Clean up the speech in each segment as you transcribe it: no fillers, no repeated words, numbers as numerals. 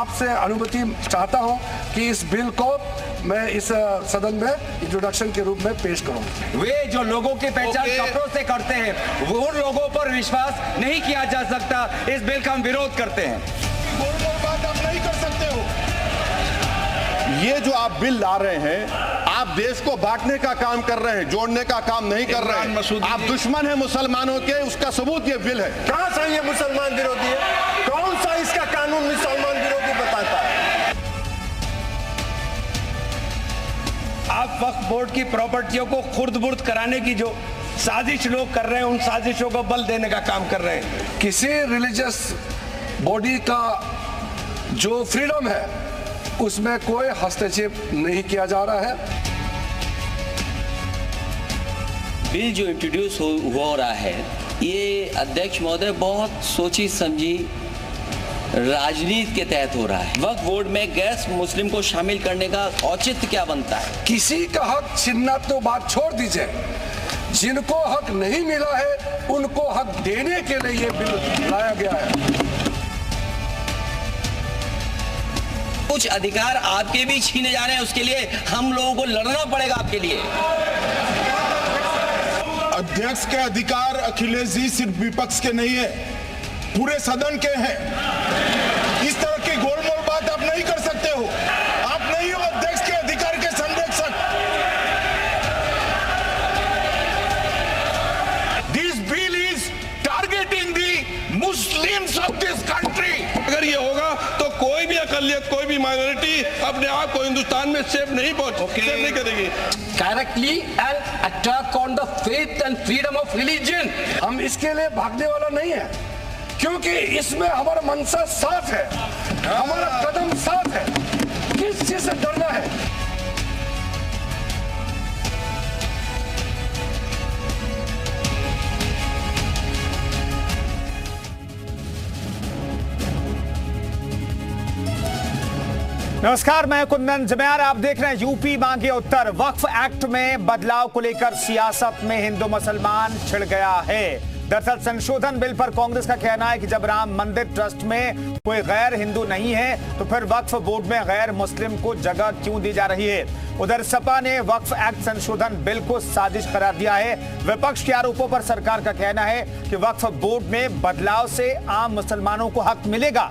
आपसे अनुमति चाहता हूं कि इस बिल को मैं इस सदन में इंट्रोडक्शन के रूप में पेश करूं। वे जो लोगों की पहचान कपड़ों से करते हैं, वो उन लोगों पर विश्वास नहीं किया जा सकता। इस बिल का हम विरोध करते हैं। बात आप नहीं कर सकते हो। ये जो आप बिल ला रहे हैं, आप देश को बांटने का काम कर रहे हैं, जोड़ने का काम नहीं कर रहे हैं। आप दुश्मन हैं मुसलमानों के, उसका सबूत ये बिल है। कहां से ये मुसलमान विरोधी है? कौन सा इसका कानून मुसलमान विरोधी बताता है? आप वक्फ बोर्ड की प्रॉपर्टियों को खुर्द-बुर्द कराने की जो साजिश लोग कर रहे हैं, उन साजिशों को बल देने का काम कर रहे हैं। किसी रिलीजियस बॉडी का जो फ्रीडम है, उसमें कोई हस्तक्षेप नहीं किया जा रहा है। बिल जो इंट्रोड्यूस हो रहा है, ये अध्यक्ष महोदय बहुत सोची समझी राजनीति के तहत हो रहा है। वक्फ बोर्ड में गैर मुस्लिम को शामिल करने का औचित्य क्या बनता है? किसी का हक छीनना तो बात छोड़ दीजिए, जिनको हक नहीं मिला है उनको हक देने के लिए ये बिल लाया गया है। कुछ अधिकार आपके भी छीने जा रहे हैं, उसके लिए हम लोगों को लड़ना पड़ेगा आपके लिए। अध्यक्ष के अधिकार अखिलेश जी सिर्फ विपक्ष के नहीं है, पूरे सदन के हैं। इस तरह की गोलमोल बात आप नहीं कर सकते हो। आप नहीं हो अध्यक्ष के अधिकार के संरक्षक। This bill is targeting the Muslims of this country. अगर ये होगा तो कोई भी अकलियत, कोई भी माइनॉरिटी अपने आप को हिंदुस्तान में सेफ नहीं करेगी। Directly an attack on the faith and freedom of religion। हम इसके लिए भागने वाला नहीं है, क्योंकि इसमें हमारा मंशा साफ है, हमारा कदम साफ है। किस चीज से डरना है? नमस्कार, मैं कुंदन जमयार, आप देख रहे हैं यूपी मांगे उत्तर। वक्फ एक्ट में बदलाव को लेकर सियासत में हिंदू मुसलमान छिड़ गया है। दरअसल संशोधन बिल पर कांग्रेस का कहना है कि जब राम मंदिर ट्रस्ट में कोई गैर हिंदू नहीं है तो फिर वक्फ बोर्ड में गैर मुस्लिम को जगह क्यों दी जा रही है। उधर सपा ने वक्फ एक्ट संशोधन बिल को साजिश करार दिया है। विपक्ष के आरोपों पर सरकार का कहना है कि वक्फ बोर्ड में बदलाव से आम मुसलमानों को हक मिलेगा।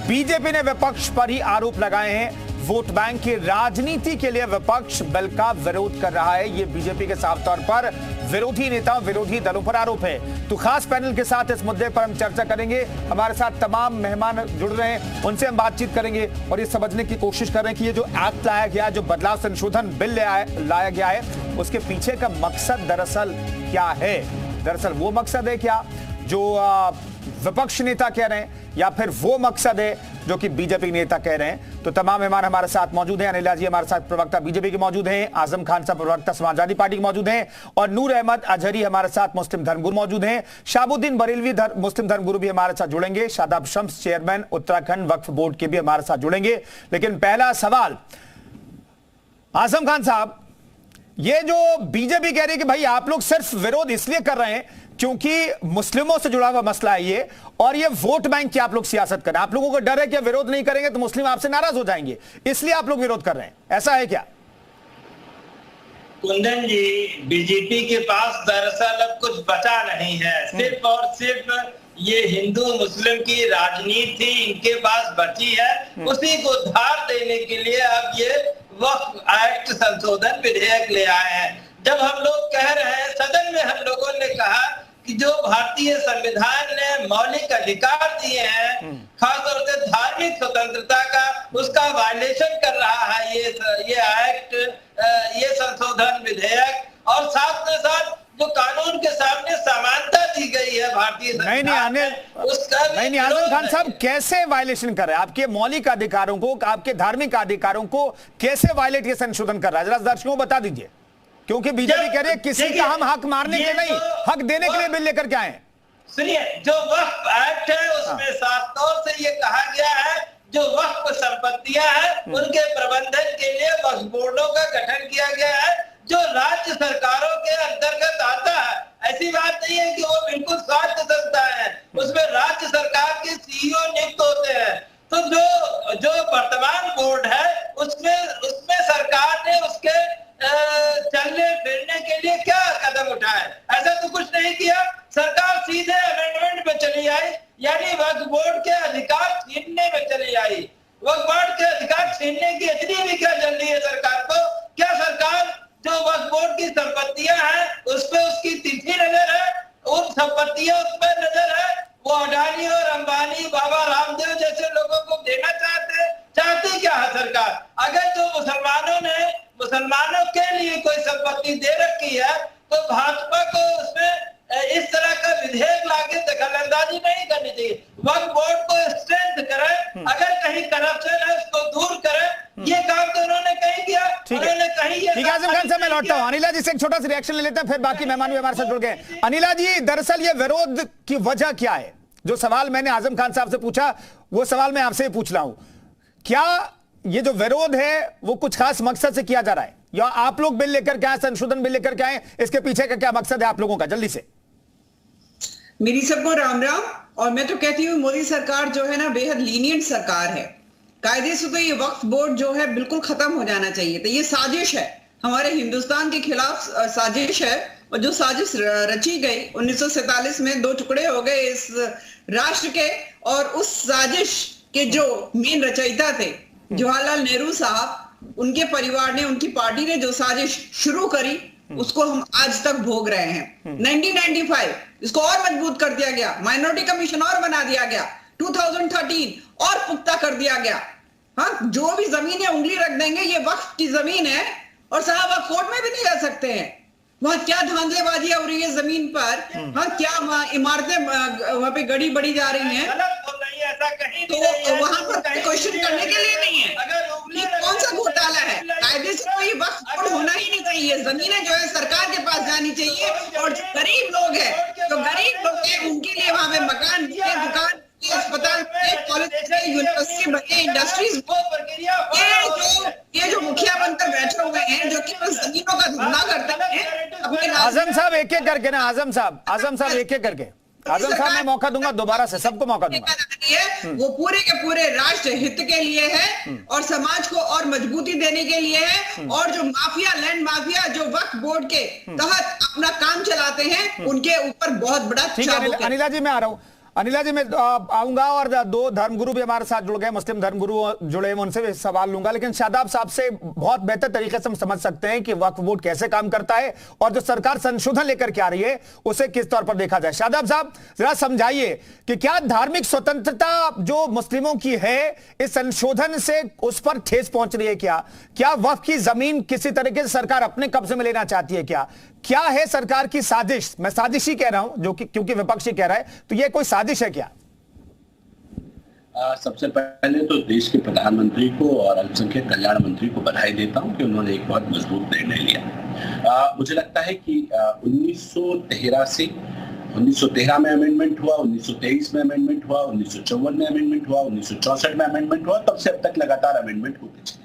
बीजेपी ने विपक्ष पर ही आरोप लगाए हैं। वोट बैंक की राजनीति के लिए विपक्ष बिल का विरोध कर रहा है। ये बीजेपी के साफ तौर पर विरोधी नेताओं, विरोधी दलों पर आरोप है। तो खास पैनल के साथ इस मुद्दे पर हम चर्चा करेंगे। हमारे साथ तमाम मेहमान जुड़ रहे हैं, उनसे हम बातचीत करेंगे और ये समझने की कोशिश कर रहे हैं कि ये जो एक्ट लाया गया, जो बदलाव संशोधन बिल लाया गया है, उसके पीछे का मकसद दरअसल क्या है। दरअसल वो मकसद है क्या जो विपक्ष नेता कह रहे हैं, या फिर वो मकसद है जो कि बीजेपी नेता कह रहे हैं। तो तमाम मेहमान हमारे साथ मौजूद हैं। अनिला जी हमारे साथ प्रवक्ता बीजेपी के मौजूद हैं, आजम खान साहब प्रवक्ता समाजवादी पार्टी के मौजूद हैं, और नूर अहमद अजहरी हमारे साथ मुस्लिम धर्मगुरु मौजूद हैं। शाहबुद्दीन बरेलवी मुस्लिम धर्मगुरु भी हमारे साथ जुड़ेंगे। शादाब शम्स चेयरमैन उत्तराखंड वक्फ बोर्ड के भी हमारे साथ जुड़ेंगे। लेकिन पहला सवाल, आजम खान साहब, ये जो बीजेपी कह रही है कि भाई आप लोग सिर्फ विरोध इसलिए कर रहे हैं क्योंकि मुस्लिमों से जुड़ा हुआ मसला है ये, और ये वोट बैंक की आप लोग सियासत कर रहे हैं। आप लोगों को डर है कि विरोध नहीं करेंगे तो मुस्लिम आपसे नाराज हो जाएंगे, इसलिए आप लोग विरोध कर रहे हैं, ऐसा है क्या? कुंदन जी, बीजेपी के पास दरअसल अब कुछ बचा नहीं है। सिर्फ और सिर्फ ये हिंदू मुस्लिम की राजनीति इनके पास बची है। उसी को धार देने के लिए अब ये वक्फ एक्ट संशोधन विधेयक ले आए हैं। जब हम लोग कह रहे हैं, सदन में हम लोगों ने कहा कि जो भारतीय संविधान ने मौलिक अधिकार दिए हैं, खासतौर से धार्मिक स्वतंत्रता का, उसका वायलेशन कर रहा है ये एक्ट, ये संशोधन विधेयक। और साथ में साथ जो कानून के सामने समानता दी गई है भारतीय संविधान में, उसका नहीं आजम खान साहब, कैसे वायलेशन कर रहे हैं? आपके मौलिक अधिकारों को, आपके धार्मिक अधिकारों को कैसे वायलेट ये संशोधन कर रहा है, जरा दर्शकों को बता दीजिए। क्योंकि बीजेपी कह रही है किसी का हम हक मारने के नहीं, हक देने के लिए बिल लेकर के आए। सुनिए, जो वक्फ एक्ट है उसमें साफ तौर से ये कहा गया है जो वक्फ संपत्तियां हैं उनके प्रबंधन के लिए वक्फ बोर्डों का गठन किया गया है, जो राज्य सरकारों के अंतर्गत आता है। ऐसी बात नहीं है कि वो बिल्कुल स्वायत्त संस्था है, उसमें राज्य सरकार के सीईओ नियुक्त होते हैं। तो जो जो वर्तमान बोर्ड है उसमें सरकार ने उसके चलने फिरने के लिए क्या कदम उठाए? ऐसा तो कुछ नहीं किया। सरकार सीधे अमेंडमेंट में चली आई, यानी वक्फ बोर्ड के अधिकार छीनने में चली आई। वक्फ बोर्ड के अधिकार छीनने की इतनी भी क्या जल्दी है सरकार को? क्या सरकार जो वक्फ बोर्ड की संपत्तियां हैं उस पर उसकी तिथि नजर है, उन संपत्तियां उस पर नजर है? वो अडानी और अंबानी, बाबा रामदेव जैसे लोगों को देना चाहती क्या है सरकार? अगर जो मुसलमानों के लिए कोई संपत्ति दे रखी है तो भाजपा को उसमें इस तरह का विधेयक लाके दखलंदाजी नहीं करनी चाहिए। वक्फ बोर्ड को स्ट्रेंथ करे, अगर कहीं करप्शन है उसको दूर करे। ये काम तो उन्होंने कहीं किया, उन्होंने कहीं ठीक है। आजम खान साहब मैं लौटता हूं, अनिला जी से एक छोटा सा रिएक्शन ले लेते हैं, फिर बाकी मेहमान भी हमारे साथ जुड़ गए। अनिला जी, दरअसल ये विरोध की वजह क्या है? जो सवाल मैंने आजम खान साहब से पूछा वो सवाल मैं आपसे पूछ रहा हूं, क्या ये जो विरोध है वो कुछ खास मकसद से किया जा रहा है, या आप लोग बिल लेकर के आए, संशोधन बिल लेकर के आए, इसके पीछे का क्या मकसद है आप लोगों का? जल्दी से। मेरी सबको राम राम। और मैं तो कहती हूँ मोदी सरकार जो है ना बेहद लीनियंट सरकार है। कायदे से तो ये वक्फ बोर्ड जो है बिल्कुल खत्म हो जाना चाहिए। तो ये साजिश है, हमारे हिंदुस्तान के खिलाफ साजिश है। और जो साजिश रची गई 1947 में, 2 टुकड़े हो गए इस राष्ट्र के, और उस साजिश के जो मेन रचयिता थे जवाहरलाल नेहरू साहब, उनके परिवार ने, उनकी पार्टी ने जो साजिश शुरू करी उसको हम आज तक भोग रहे हैं। 1995 इसको और मजबूत कर दिया गया, माइनॉरिटी कमीशन और बना दिया गया, 2013 और पुख्ता कर दिया गया। हाँ, जो भी जमीनें उंगली रख देंगे ये वक्फ की जमीन है, और साहब आप कोर्ट में भी नहीं जा सकते हैं। वहां क्या धांधलेबाजियां हो रही है जमीन पर, हाँ क्या वहां इमारतें वहां पे गड़ी बढ़ी जा रही हैं, तो वहां पर क्वेश्चन करने के लिए नहीं है। ये कौन सा घोटाला है? कायदे से कोई वक्फ बोर्ड होना ही नहीं चाहिए। जमीनें जो है सरकार के पास जानी चाहिए, और जो गरीब लोग हैं, उनके लिए वहां पे मकान, दुकान, अस्पताल, कॉलेज, यूनिवर्सिटी बने, इंडस्ट्रीज, ये जो मुखिया बनकर बैठे हुए हैं, जो कि बस जमीनों का धंधा करते हैं। आजम साहब एक एक करके ना, आजम साहब एक एक करके। आजम साहब मैं मौका दूंगा, दोबारा से सबको मौका दूंगा। वो पूरे के पूरे राष्ट्र हित के लिए है, और समाज को और मजबूती देने के लिए है। और जो माफिया, लैंड माफिया जो वक्फ बोर्ड के तहत अपना काम चलाते हैं, उनके ऊपर बहुत बड़ा चाबुक है। अनिला जी मैं आ रहा हूं, अनिला जी मैं आऊंगा, और 2 धर्मगुरु भी हमारे साथ जुड़ गए, मुस्लिम धर्मगुरु जुड़े, उनसे भी सवाल लूंगा। लेकिन शादाब साहब से बहुत बेहतर तरीके से हम समझ सकते हैं कि वक्फ बोर्ड कैसे काम करता है, और जो सरकार संशोधन लेकर के आ रही है उसे किस तौर पर देखा जाए। शादाब साहब जरा समझाइए कि क्या धार्मिक स्वतंत्रता जो मुस्लिमों की है इस संशोधन से उस पर ठेस पहुंच रही है? क्या वक्फ की जमीन किसी तरीके से सरकार अपने कब्जे में लेना चाहती है? क्या है सरकार की साजिश? मैं साजिश ही कह रहा हूं, जो कि क्योंकि विपक्ष ही कह रहा है, तो ये कोई साजिश है क्या? सबसे पहले तो देश के प्रधानमंत्री को और अल्पसंख्यक कल्याण मंत्री को बधाई देता हूं कि उन्होंने एक बहुत मजबूत निर्णय लिया। मुझे लगता है कि 1913 में अमेंडमेंट हुआ, 1923 में अमेंडमेंट हुआ, 1954 में अमेंडमेंट हुआ, 1964 में अमेंडमेंट हुआ, तब से अब तक लगातार अमेंडमेंट होते चले।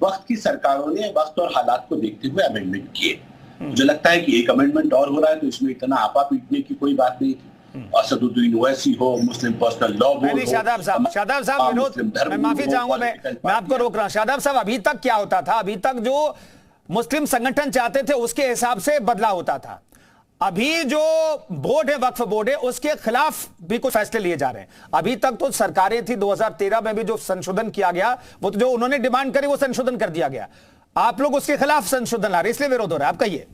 वक्त की सरकारों ने वक्त और हालात को देखते हुए अमेंडमेंट किए। मुझे लगता है कि एक अमेंडमेंट और हो रहा है, तो इसमें इतना आपा पीटने की कोई बात नहीं थी। असदुद्दीन ओवैसी हो, मुस्लिम पर्सनल लॉ बोर्ड हो, शादाब साहब विनोद, मैं माफी चाहूंगा, मैं आपको रोक रहा हूं। शादाब साहब, अभी तक क्या होता था? अभी तक जो मुस्लिम संगठन चाहते थे उसके हिसाब से बदलाव होता था। अभी जो बोर्ड है, वक्फ बोर्ड है, उसके खिलाफ भी कुछ फैसले लिए जा रहे हैं। अभी तक तो सरकारें थी, 2013 में भी जो संशोधन किया गया, वो तो जो उन्होंने डिमांड करी वो संशोधन कर दिया गया। आप लोग उसके खिलाफ संशोधन ला रहे, इसलिए विरोध हो रहा है। आप कहिए।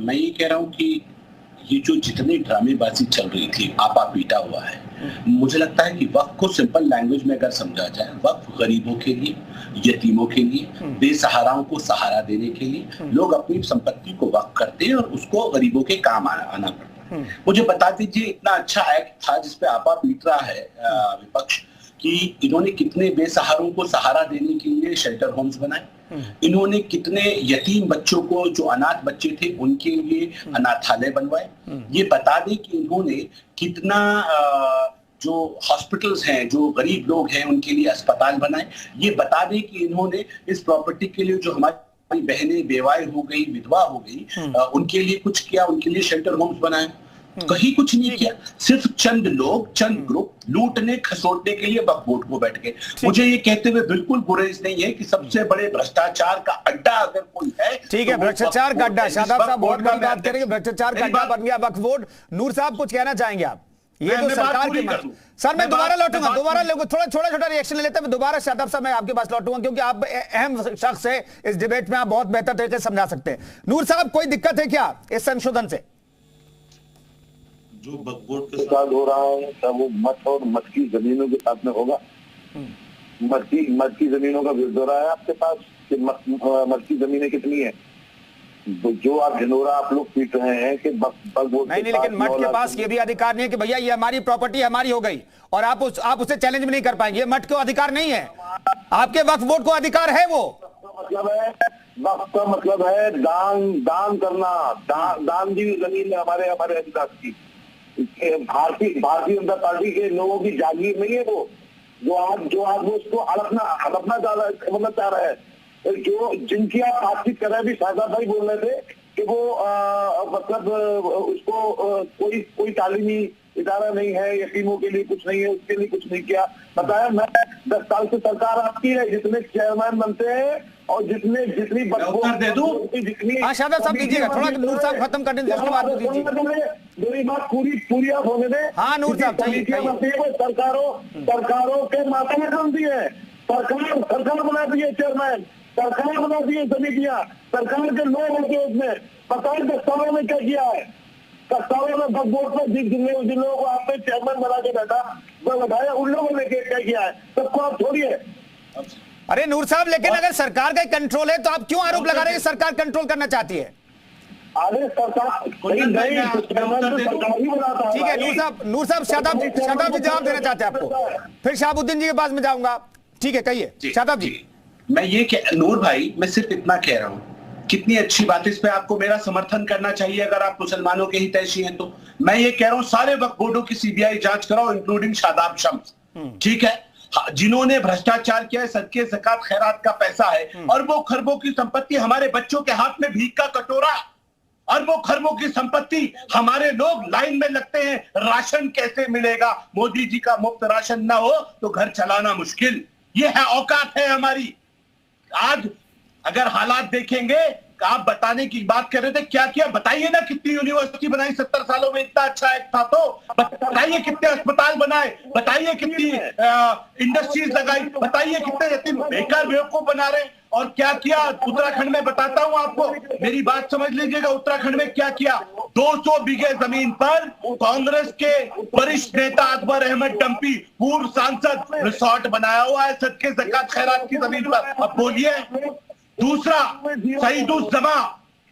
मैं ये कह रहा हूं कि ये जो जितनी ड्रामेबाजी चल रही थी, आपा पीटा हुआ है, मुझे लगता है कि वक्फ को सिंपल लैंग्वेज में अगर समझा जाए, वक्फ गरीबों के लिए, यतीमों के लिए, बेसहाराओं को सहारा देने के लिए लोग अपनी संपत्ति को वक्फ करते हैं, और उसको गरीबों के काम आना पड़ता है। मुझे बता दीजिए, इतना अच्छा एक्ट था जिसपे आपा पीट रहा है विपक्ष, कि इन्होंने कितने बेसहारों को सहारा देने के लिए शेल्टर होम्स बनाए, इन्होंने कितने यतीम बच्चों को, जो अनाथ बच्चे थे, उनके लिए अनाथालय बनवाए। ये बता दें कि इन्होंने कितना जो हॉस्पिटल्स हैं, जो गरीब लोग हैं, उनके लिए अस्पताल बनाए। ये बता दें कि इन्होंने इस प्रॉपर्टी के लिए जो हमारी बहनें बेवाएं हो गई, विधवा हो गई, उनके लिए कुछ किया, उनके लिए शेल्टर होम्स बनाए। कहीं कुछ नहीं किया। सिर्फ चंद लोग, चंद ग्रुप लूटने खसोटने के लिए वक्फ बोर्ड को बैठ गए। मुझे ये कहते हुए बिल्कुल गुरेज नहीं है कि सबसे बड़े भ्रष्टाचार का अड्डा अगर कोई है, ठीक है, भ्रष्टाचार का अड्डा। शादाब साहब बहुत बड़ी बात करेंगे, भ्रष्टाचार का अड्डा बन गया वक्फ बोर्ड। नूर साहब कुछ कहना चाहेंगे आप? ये जो सरकार की सर, मैं दोबारा लौटूंगा, दोबारा लोगों थोड़ा छोटा रिएक्शन ले लेते हैं। दोबारा शादाब साहब मैं आपके पास लौटूंगा क्योंकि आप अहम शख्स है इस डिबेट में, आप बहुत बेहतर तरीके से समझा सकते हैं। नूर साहब, कोई दिक्कत है क्या इस संशोधन से? जो वक्फ बोर्ड के साथ हो रहा है क्या वो मठ और मठ की जमीनों के साथ में होगा? मठ की जमीनों का विरोध हो रहा है आपके पास कि मठ की जमीनें कितनी है? जो आप ढिंढोरा आप लोग पीट रहे हैं कि वक्फ बोर्ड नहीं, लेकिन मठ के पास ये भी अधिकार नहीं है कि भैया ये हमारी प्रॉपर्टी हमारी हो गई और आप उसे चैलेंज नहीं कर पाएंगे। मठ को अधिकार नहीं है, आपके वक्फ बोर्ड को अधिकार है। वो मतलब है वक्फ का मतलब है दान करना। दान की जमीन हमारे अधिकार की भारतीय जनता पार्टी के लोगों की जागीर नहीं है वो, जो आज वो उसको हड़पना चाह रहा है। जो जिनकी आप बातचीत कर रहे हैं, अभी शादाब भाई बोल रहे थे कि वो मतलब उसको कोई तालीमी इदारा नहीं है, यतीमों के लिए कुछ नहीं है, उसके लिए कुछ नहीं किया। बताया मैं 10 साल से सरकार आपकी है, जितने चेयरमैन बनते हैं और जितनी दे दूं। हाँ शादाब साहब दीजिएगा, थोड़ा नूर साहब खत्म कर देंगे, उसके बाद मेरी बात पूरी आप होने दें। हाँ नूर साहब, सरकारों के माता में बनती है, सरकार बनाती है चेयरमैन, सरकार बनाती है समितियां, सरकार के लोग होते हैं उसमें। बताए 10 सालों में क्या किया है? 10 सालों में वक्फ बोर्ड पर जिन लोगों को आपने चेयरमैन बना के बैठा वो बताया, उन लोगों ने क्या किया है? सबको आप छोड़िए। अरे नूर साहब, लेकिन अगर सरकार का कंट्रोल है तो आप क्यों आरोप लगा रहे हैं कि सरकार कंट्रोल करना चाहती है? अरे सरकार ठीक है नूर साहब शादाब जी जवाब देना चाहते हैं आपको, फिर शहाबुद्दीन जी के पास में जाऊंगा। ठीक है, कहिए शादाब जी। मैं ये नूर भाई, मैं सिर्फ इतना कह रहा हूँ, कितनी अच्छी बात, इस पे आपको मेरा समर्थन करना चाहिए अगर आप मुसलमानों के हितैषी हैं तो। मैं ये कह रहा हूँ सारे वक्फ बोर्डों की सीबीआई जांच कराओ, इंक्लूडिंग शादाब शम्स, ठीक है, जिन्होंने भ्रष्टाचार किया है, सदके ज़कात खैरात का पैसा है, अरबों खरबों की संपत्ति, हमारे बच्चों के हाथ में भीख का कटोरा, अरबों खरबों की संपत्ति, हमारे लोग लाइन में लगते हैं, राशन कैसे मिलेगा? मोदी जी का मुफ्त राशन ना हो तो घर चलाना मुश्किल। ये है औकात है हमारी। आज अगर हालात देखेंगे, आप बताने की बात कर रहे थे, क्या किया बताइए ना। कितनी यूनिवर्सिटी बनाई 70 सालों में, इतना अच्छा एक्ट था तो बताइए। कितने अस्पताल बनाए बताइए, कितनी इंडस्ट्रीज लगाई बताइए, कितने यतीम बेकार बेवकूफ बना रहे हैं। और क्या किया उत्तराखंड में, बताता हूं आपको, मेरी बात समझ लीजिएगा। उत्तराखंड में क्या किया, 200 बीघे जमीन पर कांग्रेस के वरिष्ठ नेता अकबर अहमद डंपी, पूर्व सांसद, रिसोर्ट बनाया हुआ है सदके ज़कात खैरात की जमीन पर। अब बोलिए। दूसरा, सईदुज़्ज़मा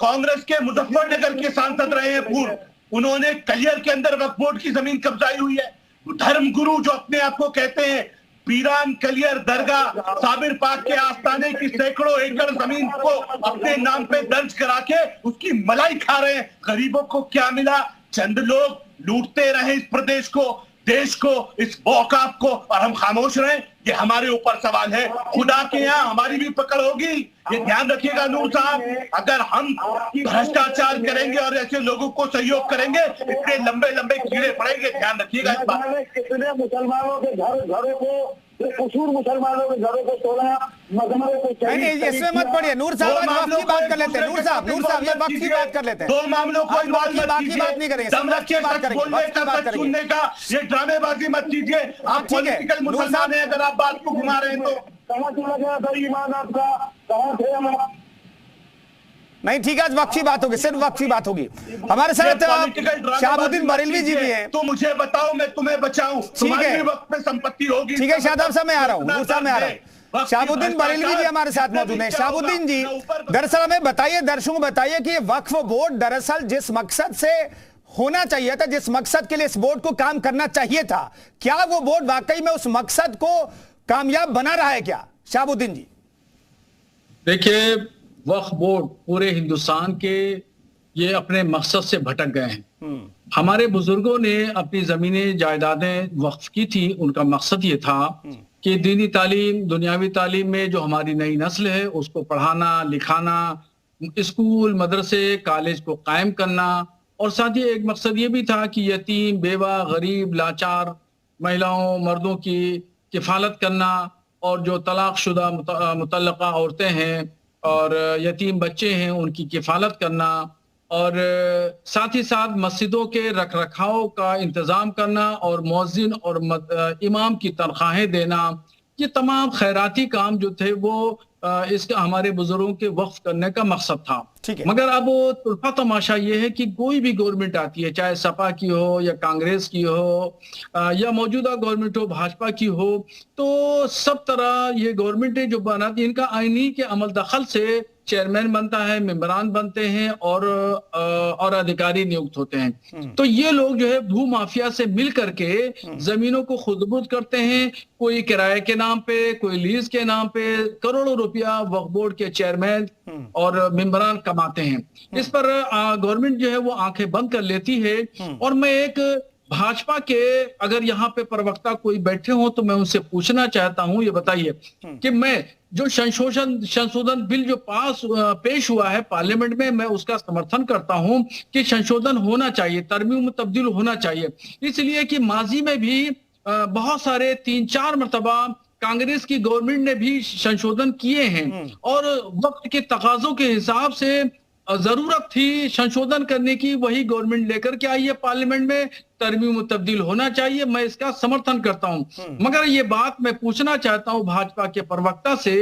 कांग्रेस के मुजफ्फरनगर के सांसद रहे हैं पूर्व, उन्होंने कलियर के अंदर वक्फ बोर्ड की जमीन कब्जाई हुई है। धर्मगुरु जो अपने आप को कहते हैं, पीरान कलियर दरगाह साबिर पाक के आस्थाने की सैकड़ों एकड़ जमीन को अपने नाम पे दर्ज करा के उसकी मलाई खा रहे हैं। गरीबों को क्या मिला? चंद लोग लूटते रहे इस प्रदेश को, देश को, इस औकात को, और हम खामोश रहे। ये हमारे ऊपर सवाल है। खुदा के यहाँ हमारी भी पकड़ होगी, ये ध्यान रखिएगा नूर साहब। अगर हम भ्रष्टाचार करेंगे और ऐसे लोगों को सहयोग करेंगे, इतने लंबे लंबे कीड़े पड़ेंगे, ध्यान रखिएगा इस बात। कितने मुसलमानों के घरों को, कसूर मुसलमानों के घरों को तोड़ा, मजहरों को नहीं, इसमें मत पड़िए नूर साहब, वक्त की बात कर लेते हैं। नूर साहब ये वक्त की बात कर लेते हैं। दो मामलों को बात नहीं करेंगे, बात करेंगे। सुनने का ये ड्रामेबाजी मत कीजिए। आप पॉलिटिकल मुसलमान हैं, अगर आप बात को घुमा रहे हैं तो। कहाँ चला गया था ईमान आपका? कहाँ थे हम? नहीं ठीक है, आज वक्त की बात होगी, सिर्फ वक्त की बात होगी। हमारे साथ शहाबुद्दीन बरेलवी जी भी हैं। तो मुझे बताओ, मैं तुम्हें बचाऊं। तुम्हारे वक्त में संपत्ति होगी। ठीक है शादाब साहब, मैं आ रहा हूँ, नूर साहब मैं आ रहा हूँ। शहाबुद्दीन बरेलवी जी हमारे साथ मौजूद हैं। शहाबुद्दीन जी, दरअसल हमें बताइए, दर्शकों को बताइए कि वक्फ बोर्ड दरअसल जिस मकसद से होना चाहिए था, जिस मकसद के लिए इस बोर्ड को काम करना चाहिए था, क्या वो बोर्ड वाकई में उस मकसद को कामयाब बना रहा है क्या? शहाबुद्दीन जी देखिए, वक्फ बोर्ड पूरे हिंदुस्तान के ये अपने मकसद से भटक गए हैं। हमारे बुजुर्गों ने अपनी जमीनें जायदादें वक्फ की थी, उनका मकसद ये था कि दीनी तालीम, दुनियावी तालीम में जो हमारी नई नस्ल है उसको पढ़ाना लिखाना, स्कूल मदरसे कॉलेज को कायम करना और साथ ही एक मकसद ये भी था कि यतीम, बेवा, गरीब, लाचार महिलाओं, मर्दों की किफालत करना, और जो तलाकशुदा मुतल्लका औरतें हैं और यतीम बच्चे हैं उनकी किफालत करना, और साथ ही साथ मस्जिदों के रखरखाव का इंतज़ाम करना और मौज़िन और इमाम की तनख्वाहें देना, ये तमाम खैराती काम जो थे वो इसका हमारे बुजुर्गों के वक्फ करने का मकसद था। मगर अब तुल्फा तमाशा ये है कि कोई भी गवर्नमेंट आती है, चाहे सपा की हो या कांग्रेस की हो या मौजूदा गवर्नमेंट हो भाजपा की हो, तो सब तरह ये गवर्नमेंटें जो बनाती, इनका आईनी के अमल दखल से चेयरमैन बनता है, मेंबरान बनते हैं और अधिकारी नियुक्त होते हैं। तो ये लोग जो है भू माफिया से मिल करके जमीनों को खुदबुद करते हैं, कोई किराए के नाम पे, कोई लीज के नाम पे करोड़ों रुपया वक्फ बोर्ड के चेयरमैन और मेंबरान कमाते हैं। इस पर गवर्नमेंट जो है वो आंखें बंद कर लेती है। और मैं एक भाजपा के अगर यहाँ पे प्रवक्ता कोई बैठे हो तो मैं उनसे पूछना चाहता हूँ, ये बताइए कि मैं जो संशोधन बिल जो पेश हुआ है पार्लियामेंट में, मैं उसका समर्थन करता हूं कि संशोधन होना चाहिए, तरमीम तब्दील होना चाहिए, इसलिए कि माजी में भी बहुत सारे 3-4 मरतबा कांग्रेस की गवर्नमेंट ने भी संशोधन किए हैं और वक्त के तकाजों के हिसाब से जरूरत थी संशोधन करने की, वही गवर्नमेंट लेकर के आई है पार्लियामेंट में, तरमीम तब्दील होना चाहिए, मैं इसका समर्थन करता हूं। मगर ये बात मैं पूछना चाहता हूं भाजपा के प्रवक्ता से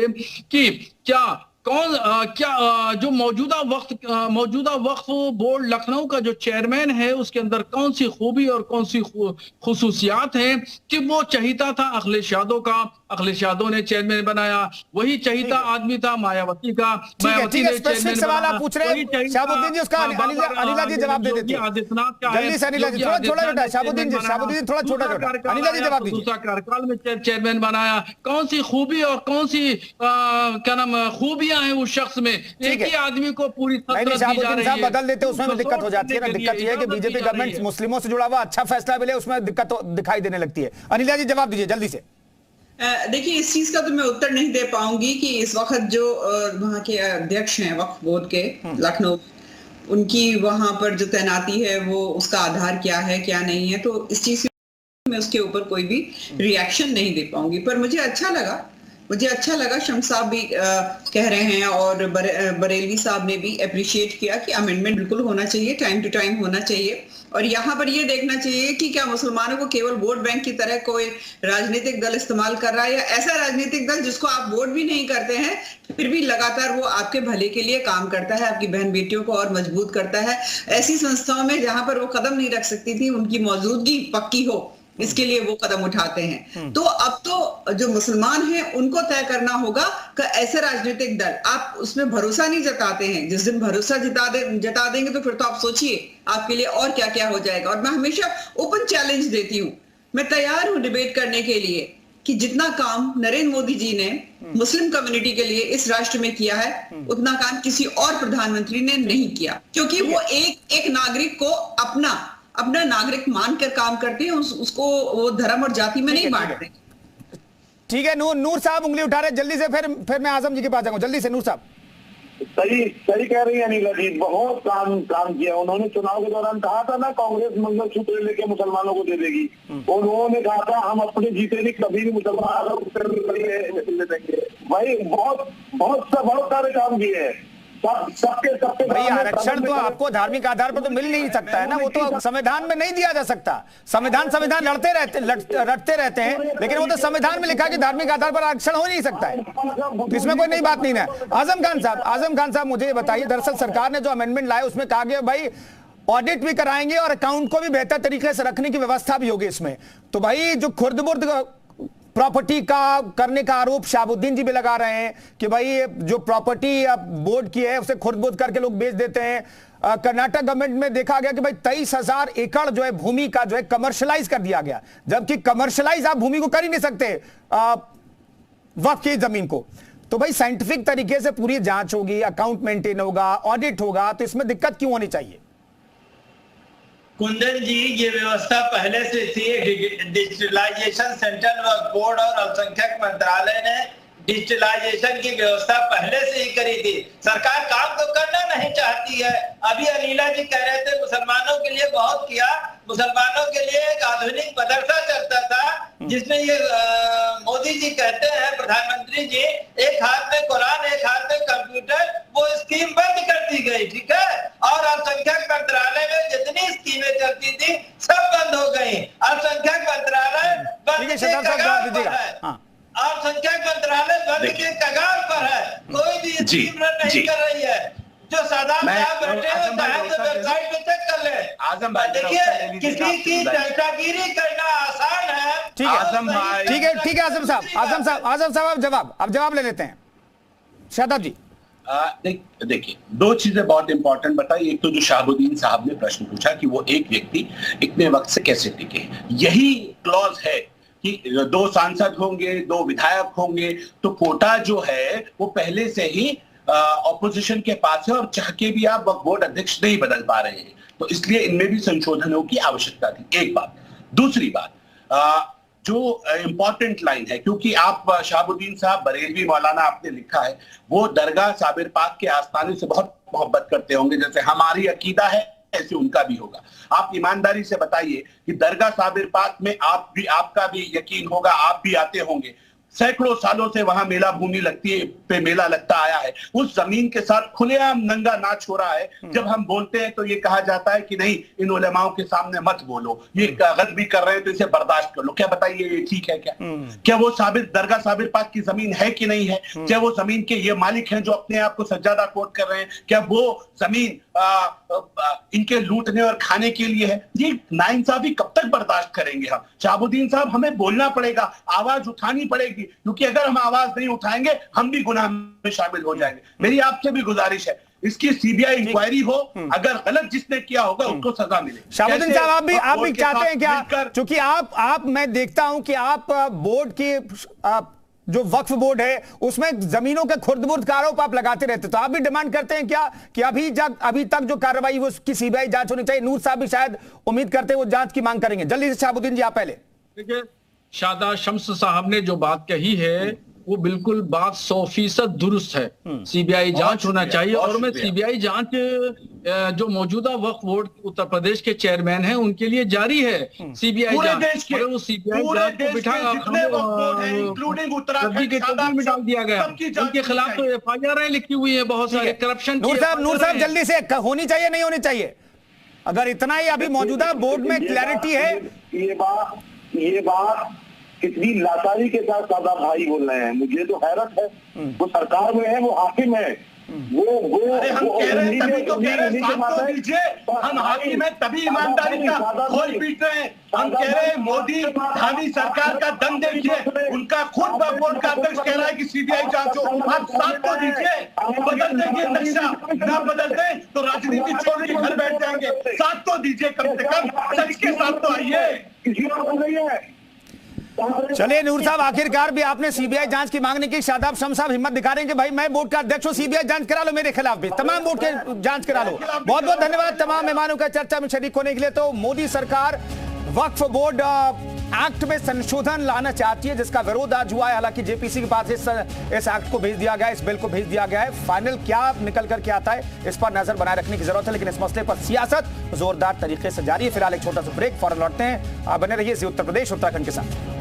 कि क्या जो मौजूदा वक्फ बोर्ड लखनऊ का जो चेयरमैन है उसके अंदर कौन सी खूबी और कौन सी खुसूसियात हैं कि वो चहीता था अखिलेश यादव का, अखिलेश यादव ने चेयरमैन बनाया, वही चहीता आदमी था मायावती का, मायावती ने चेयरमैन सवाल आप पूछ रहे हैं शाहबुद्दीन जी, उसका अनिला जी जवाब दे देते हैं। आदित्यनाथ का जल्दी से अनिला जी थोड़ा छोटा शाहबुद्दीन जी थोड़ा छोटा, अनिला जी जवाब दीजिए। दूसरा कार्यकाल में चेयरमैन बनाया, कौन सी खूबी और कौन सी क्या नाम खूबियां हैं उस शख्स में, एक ही आदमी को पूरी साहब बदल देते उसमें दिक्कत हो जाती है ना। दिक्कत यह है कि बीजेपी गवर्नमेंट मुस्लिमों से जुड़ा हुआ अच्छा फैसला मिले उसमें दिक्कत दिखाई देने लगती है। अनिला जी जवाब दीजिए जल्दी से। देखिए इस चीज का तो मैं उत्तर नहीं दे पाऊंगी कि इस वक्त जो वहां के अध्यक्ष हैं वक्फ बोर्ड के लखनऊ, उनकी वहां पर जो तैनाती है वो उसका आधार क्या है क्या नहीं है, तो इस चीज में उसके ऊपर कोई भी रिएक्शन नहीं दे पाऊंगी। पर मुझे अच्छा लगा शम्स साहब भी कह रहे हैं और बरेलवी साहब ने भी अप्रिशिएट किया कि अमेंडमेंट बिल्कुल होना चाहिए, टाइम टू टाइम होना चाहिए। और यहाँ पर ये देखना चाहिए कि क्या मुसलमानों को केवल वोट बैंक की तरह कोई राजनीतिक दल इस्तेमाल कर रहा है, या ऐसा राजनीतिक दल जिसको आप वोट भी नहीं करते हैं फिर भी लगातार वो आपके भले के लिए काम करता है, आपकी बहन बेटियों को और मजबूत करता है। ऐसी संस्थाओं में जहां पर वो कदम नहीं रख सकती थी उनकी मौजूदगी पक्की हो, इसके लिए वो कदम उठाते हैं। तो अब तो जो मुसलमान हैं उनको तय करना होगा कि ऐसे राजनीतिक दल आप उसमें भरोसा नहीं जताते हैं, जिस दिन भरोसा जता देंगे तो फिर तो आप सोचिए आपके लिए और क्या क्या हो जाएगा। और मैं हमेशा ओपन चैलेंज देती हूँ, मैं तैयार हूँ डिबेट करने के लिए कि जितना काम नरेंद्र मोदी जी ने मुस्लिम कम्युनिटी के लिए इस राष्ट्र में किया है उतना काम किसी और प्रधानमंत्री ने नहीं किया, क्योंकि वो एक नागरिक को अपना नागरिक मानकर काम करते हैं, उसको वो धर्म और जाति में नहीं बांटते। ठीक है, नूर साहब उंगली उठा रहे, जल्दी से फिर मैं आजम जी के पास जाऊंगा, जल्दी से नूर साहब। सही कह रही है अनिला जी, बहुत काम किया उन्होंने। चुनाव के दौरान कहा था ना कांग्रेस मंगलसूत्र लेके मुसलमानों को दे देगी, उन्होंने कहा था हम अपने जीते नहीं कभी भी मुसलमान देंगे। भाई बहुत सारे काम किए हैं सबके भैया। आरक्षण तो आपको धार्मिक आधार पर तो मिल नहीं सकता है ना, वो तो संविधान में नहीं दिया जा सकता। संविधान रटते रहते हैं, लेकिन वो तो संविधान में लिखा कि धार्मिक आधार पर आरक्षण हो नहीं सकता है, इसमें कोई नई बात नहीं है। आजम खान साहब मुझे बताइए, दरअसल सरकार ने जो अमेंडमेंट लाया उसमें कहा गया भाई ऑडिट भी कराएंगे और अकाउंट को भी बेहतर तरीके से रखने की व्यवस्था भी होगी इसमें। तो भाई जो खुर्द-बुर्द प्रॉपर्टी का करने का आरोप शाहबुद्दीन जी भी लगा रहे हैं कि भाई जो प्रॉपर्टी बोर्ड की है उसे खुर्द-बुर्द करके लोग बेच देते हैं। कर्नाटक गवर्नमेंट में देखा गया कि भाई 23,000 एकड़ जो है भूमि का जो है कमर्शलाइज कर दिया गया, जबकि कमर्शलाइज आप भूमि को कर ही नहीं सकते वक्फ की जमीन को। तो भाई साइंटिफिक तरीके से पूरी जांच होगी, अकाउंट मेंटेन होगा, ऑडिट होगा, तो इसमें दिक्कत क्यों होनी चाहिए? कुंदन जी, ये व्यवस्था पहले से थी। डिजिटलाइजेशन सेंट्रल वक्फ बोर्ड और अल्पसंख्यक मंत्रालय ने डिजिटलाइजेशन की व्यवस्था पहले से ही करी थी। सरकार काम तो करना नहीं चाहती है। अभी अनिला जी कह रहे थे मुसलमानों के लिए बहुत किया, मुसलमानों के लिए एक आधुनिक मदरसा चलता था जिसमें ये मोदी जी कहते हैं, प्रधानमंत्री जी, एक हाथ में कुरान एक हाथ में कंप्यूटर, वो स्कीम बंद कर दी गई, ठीक है। और अल्पसंख्यक मंत्रालय में जितनी स्कीमें चलती थी सब बंद हो गई। अल्पसंख्यक मंत्रालय बंद के कगार पर है, अल्पसंख्यक मंत्रालय बंद के कगार पर है, कोई भी स्कीम नहीं कर रही है। जो सादात साहब बैठे हो चाहे तो वेबसाइट पे चेक कर ले। आजम भाई देखिए, किसी की चर्चागिरी करना आसान है। ठीक है आजम साहब, अब जवाब ले लेते हैं शादाब जी। देखिए, दो चीजें बहुत इंपॉर्टेंट बताई। एक तो जो शहाबुद्दीन साहब ने प्रश्न पूछा कि वो एक व्यक्ति इतने वक्त से कैसे टिके, यही क्लॉज है कि 2 सांसद होंगे, 2 विधायक होंगे, तो कोटा जो है वो पहले से ही ऑपोजिशन के पास है और चाह के भी आप वक्फ बोर्ड अध्यक्ष नहीं बदल पा रहे हैं, तो इसलिए इनमें भी संशोधनों की आवश्यकता थी। एक बात। दूसरी बात, जो इंपॉर्टेंट लाइन है, क्योंकि आप शहाबुद्दीन साहब बरेलवी मौलाना आपने लिखा है, वो दरगाह साबिर पाक के आस्थाने से बहुत मोहब्बत करते होंगे, जैसे हमारी अकीदा है ऐसे उनका भी होगा। आप ईमानदारी से बताइए कि दरगाह साबिर पाक में आपका भी यकीन होगा, आप भी आते होंगे, सैकड़ों सालों से वहां मेला भूमि लगती है, पे मेला लगता आया है, उस जमीन के साथ खुलेआम नंगा नाच हो रहा है। जब हम बोलते हैं तो ये कहा जाता है कि नहीं, इन उलेमाओं के सामने मत बोलो, ये गलत भी कर रहे हैं तो इसे बर्दाश्त कर लो। क्या बताइए, ये ठीक है क्या? क्या वो दरगाह साबिर पाक की जमीन है कि नहीं है? क्या वो जमीन के ये मालिक हैं जो अपने आप को सज्जादा कोट कर रहे हैं, क्या वो जमीन इनके लूटने और खाने के लिए है? ये नाइंसाफी कब तक बर्दाश्त करेंगे हम? शहाबुद्दीन साहब, हमें बोलना पड़ेगा, आवाज उठानी पड़ेगी, क्योंकि अगर हम आवाज नहीं उठाएंगे हम भी गुनाह में शामिल हो जाएंगे। मेरी आपसे भी गुजारिश है, इसकी सीबीआई इंक्वायरी हो, अगर गलत जिसने किया होगा उसको सजा मिले। शहाबुद्दीन साहब, आप भी चाहते हैं क्या? क्योंकि आप मैं देखता हूं कि आप बोर्ड की जो वक्फ बोर्ड है उसमें जमीनों के खुर्द-बुर्द का आरोप आप लगाते रहते, तो आप भी डिमांड करते हैं क्या कि अभी तक जो कार्रवाई वो उसकी सीबीआई जांच होनी चाहिए? नूर साहब भी शायद उम्मीद करते हैं वो जांच की मांग करेंगे। जल्दी से शहाबुद्दीन जी, आप पहले। देखिए, शादा शम्स साहब ने जो बात कही है वो बिल्कुल बात 100% दुरुस्त है। सीबीआई जांच होना चाहिए, और मैं सीबीआई जांच जो मौजूदा वक्फ बोर्ड उत्तर प्रदेश के चेयरमैन हैं उनके लिए जारी है। सीबीआई जांच, अगर वो सीबीआई जांच को बिठा के कब्जे में डाल दिया गया, उनके खिलाफ तो FIR लिखी हुई है बहुत सारे करप्शन। नूर साहब जल्दी से, होनी चाहिए नहीं होनी चाहिए? अगर इतना ही अभी मौजूदा बोर्ड में क्लैरिटी है। ये बात कितनी लाचारी के साथ सादा भाई बोल रहे हैं, मुझे तो हैरत है। वो सरकार में है, वो हाकिम है, अरे हम कह रहे हैं तभी तो कह रहे हैं, साथ तो दीजिए, हम हाकिम है तभी ईमानदारी का खोल पीट रहे हैं। हम कह रहे हैं मोदी धामी सरकार का दम देखिए, उनका खुद बोर्ड का अध्यक्ष कह रहा है कि सीबीआई जांच हो। आप साथ तो दीजिए, बदल देंगे नक्शा, ना बदल दें तो राजनीति छोड़ के घर बैठ जाएंगे। साथ तो दीजिए, कम से कम सच के साथ तो आइए। चलिए नूर साहब, आखिरकार भी आपने सीबीआई जांच की मांगने की। शादाब शम्स साहब हिम्मत दिखा रहे हैं कि भाई मैं बोर्ड का अध्यक्ष हूं, सीबीआई जांच करा लो मेरे खिलाफ भी, तमाम बोर्ड के जांच करा लो। बहुत बहुत धन्यवाद तमाम मेहमानों का चर्चा में शरीक होने के लिए। तो मोदी सरकार वक्फ बोर्ड एक्ट में संशोधन लाना चाहती है, जिसका विरोध आज हुआ है। हालांकि जेपीसी के पास इस एक्ट को भेज दिया गया है, इस बिल को भेज दिया गया है। फाइनल क्या निकल करके आता है इस पर नजर बनाए रखने की जरूरत है, लेकिन इस मसले पर सियासत जोरदार तरीके से जारी है। फिलहाल एक छोटा सा ब्रेक, फौरन लौटते हैं। आप बने रहिए जी उत्तर प्रदेश उत्तराखंड के साथ।